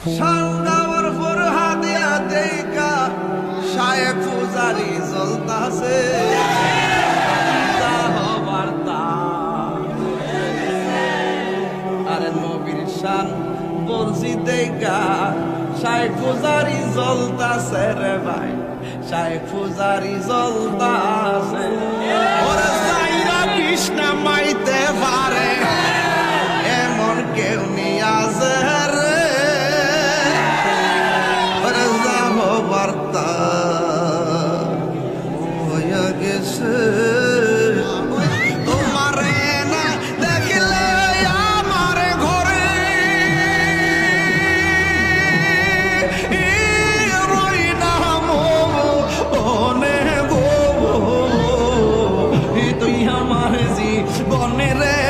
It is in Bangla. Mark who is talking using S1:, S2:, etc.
S1: শালদাওয়ার ফরহাদিয়া দেইকা শায়েখ ফুজারি জ্বলতাছে আরে নবীর শান বলছি দেইকা শায়েখ ফুজারি জ্বলতাছে রে ভাই, শায়েখ ফুজারি জ্বলতাছে। ওরে সাইরা কৃষ্ণা মাইতে পারে এমন কেউ নেই আছে রে, ওরে যাব বার্তা হইয়া গেছে তোমারে না দেখলে আমার ঘরে রই না মনে গো, তুই আমার জীবনে রে